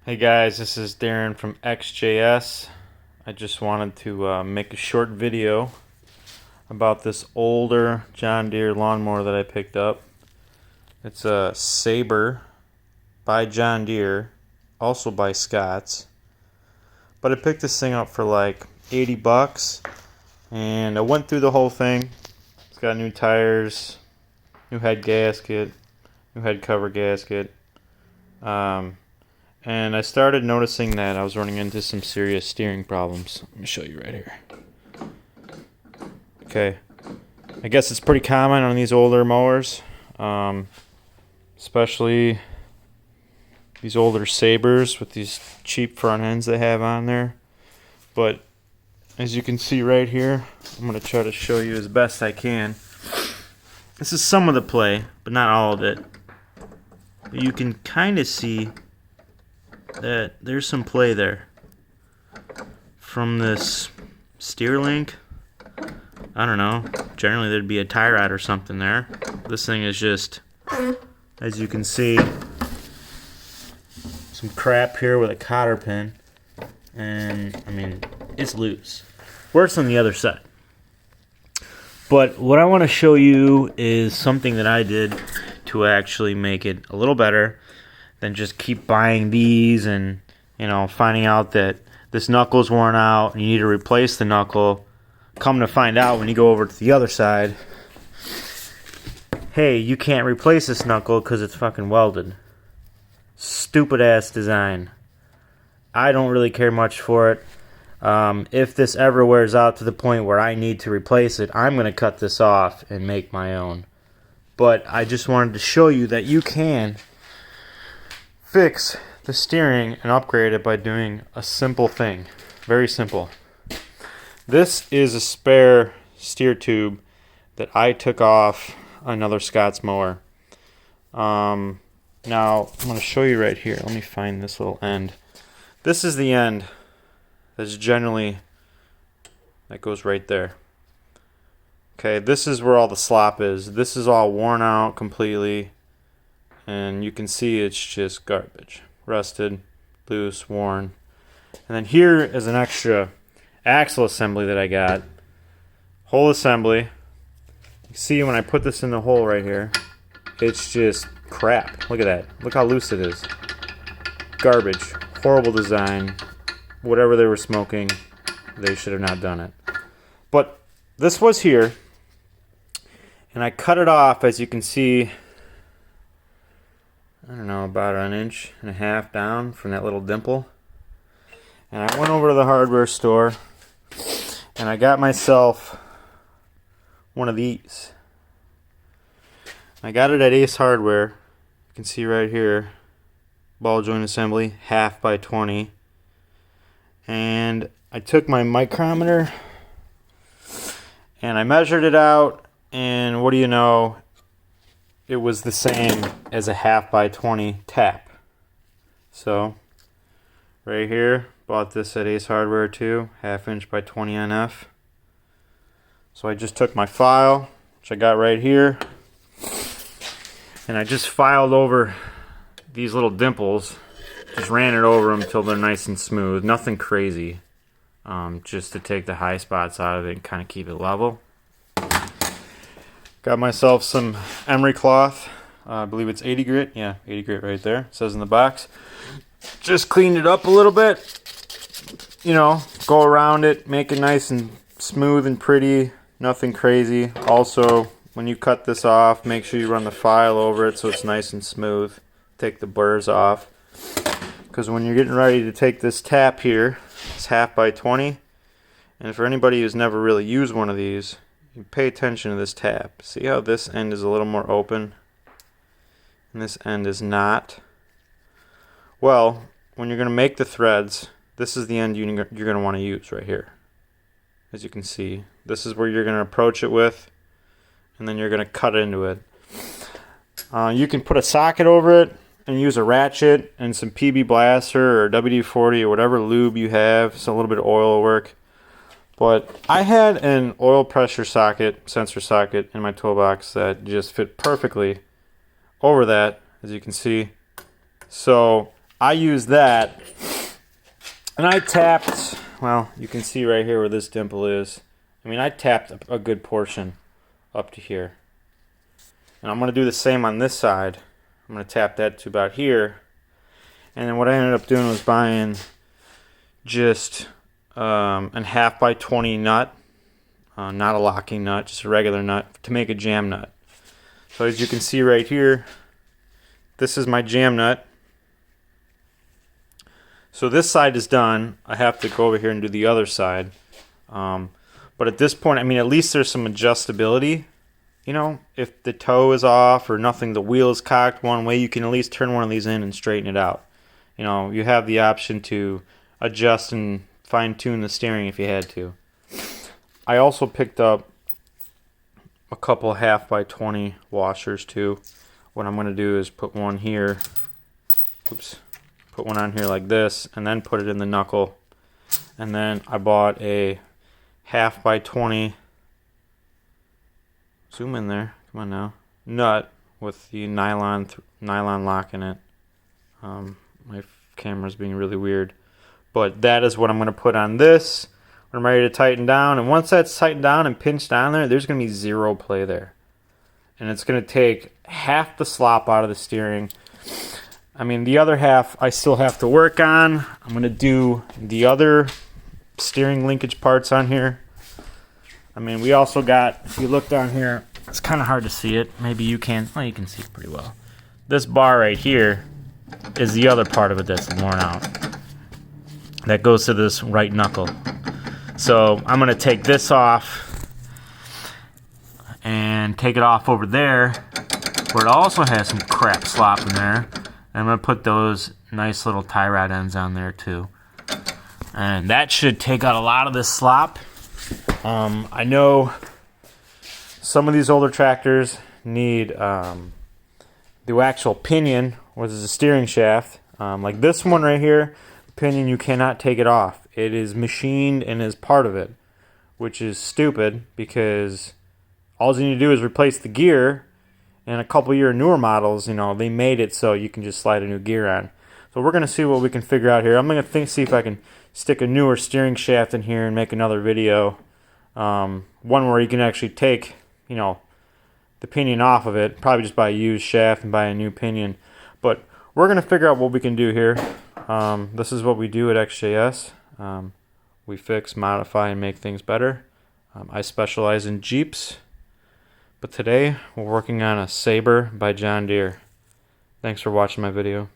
Hey guys, this is Daren from XJS. I just wanted to make a short video about this older John Deere lawnmower that I picked up. It's a Sabre by John Deere, also by Scott's. But I picked this thing up for like 80 bucks and I went through the whole thing. It's got new tires, new head gasket, new head cover gasket. And I started noticing that I was running into some serious steering problems. Let me show you right here. Okay, I guess it's pretty common on these older mowers, especially these older Sabres with these cheap front ends they have on there. But as you can see right here, I'm going to try to show you as best I can. This is some of the play, but not all of it. But you can kind of see that there's some play there from this steer link. I don't know, generally there'd be a tie rod or something there. This thing is just, as you can see, some crap here with a cotter pin, and I mean, it's loose. Worse on the other side. But what I want to show you is something that I did to actually make it a little better than just keep buying these and, you know, finding out that this knuckle's worn out and you need to replace the knuckle. Come to find out when you go over to the other side, hey, you can't replace this knuckle because it's fucking welded. Stupid ass design. I don't really care much for it. If this ever wears out to the point where I need to replace it, I'm going to cut this off and make my own. But I just wanted to show you that you can fix the steering and upgrade it by doing a simple thing. Very simple. This is a spare steer tube that I took off another Scott's mower. Now I'm going to show you right here. Let me find this little end. This is the end that's generally, that goes right there. Okay, this is where all the slop is. This is all worn out completely. And you can see it's just garbage. Rusted, loose, worn. And then here is an extra axle assembly that I got. Whole assembly. You can see when I put this in the hole right here, it's just crap. Look at that. Look how loose it is. Garbage. Horrible design. Whatever they were smoking, they should have not done it. But this was here. And I cut it off, as you can see, I don't know, about an inch and a half down from that little dimple. And I went over to the hardware store and I got myself one of these. I got it at Ace Hardware. You can see right here, ball joint assembly, 1/2 by 20. And I took my micrometer and I measured it out, and what do you know? It was the same as a 1/2 by 20 tap. So, right here, bought this at Ace Hardware too, 1/2 inch by 20 NF. So I just took my file, which I got right here, and I just filed over these little dimples. Just ran it over them until they're nice and smooth. Nothing crazy, just to take the high spots out of it and kind of keep it level. Got myself some emery cloth. I believe it's 80 grit. Yeah, 80 grit right there. It says in the box. Just cleaned it up a little bit. You know, go around it, make it nice and smooth and pretty. Nothing crazy. Also, when you cut this off, make sure you run the file over it so it's nice and smooth. Take the burrs off. Because when you're getting ready to take this tap here, it's 1/2 by 20. And for anybody who's never really used one of these, you pay attention to this tap. See how this end is a little more open and this end is not? Well, when you're going to make the threads, this is the end you're going to want to use right here. As you can see, this is where you're going to approach it with, and then you're going to cut into it. You can put a socket over it and use a ratchet and some PB Blaster or WD-40 or whatever lube you have. So a little bit of oil will work. But I had an oil pressure socket, sensor socket in my toolbox that just fit perfectly over that, as you can see. So I used that, and I tapped, well, you can see right here where this dimple is. I mean, I tapped a good portion up to here. And I'm going to do the same on this side. I'm going to tap that to about here. And then what I ended up doing was buying just a 1/2 by 20 nut. Not a locking nut, just a regular nut to make a jam nut. So as you can see right here, this is my jam nut. So this side is done. I have to go over here and do the other side. But at this point, I mean, at least there's some adjustability. You know, if the toe is off or nothing, the wheel is cocked one way, you can at least turn one of these in and straighten it out. You know, you have the option to adjust and fine-tune the steering if you had to. I also picked up a couple 1/2 by 20 washers too. What I'm going to do is put one here. Oops. Put one on here like this, and then put it in the knuckle. And then I bought a 1/2 by 20, zoom in there, come on now, nut with the nylon lock in it. My camera's being really weird. But that is what I'm going to put on this when I'm ready to tighten down. And once that's tightened down and pinched down there, there's going to be zero play there. And it's going to take half the slop out of the steering. I mean, the other half I still have to work on. I'm going to do the other steering linkage parts on here. I mean, we also got, if you look down here, it's kind of hard to see it. Maybe you can. Well, you can see it pretty well. This bar right here is the other part of it that's worn out. That goes to this right knuckle. So I'm going to take this off and take it off over there where it also has some crap slop in there. I'm going to put those nice little tie rod ends on there too. And that should take out a lot of this slop. I know some of these older tractors need the actual pinion, which is a steering shaft. Like this one right here, pinion, you cannot take it off. It is machined and is part of it, which is stupid because all you need to do is replace the gear. And a couple year newer models, you know, they made it so you can just slide a new gear on. So we're going to see what we can figure out here. I'm going to see if I can stick a newer steering shaft in here and make another video. One where you can actually take, you know, the pinion off of it, probably just buy a used shaft and buy a new pinion. But we're going to figure out what we can do here. This is what we do at XJS. We fix, modify, and make things better. I specialize in Jeeps. But today, we're working on a Sabre by John Deere. Thanks for watching my video.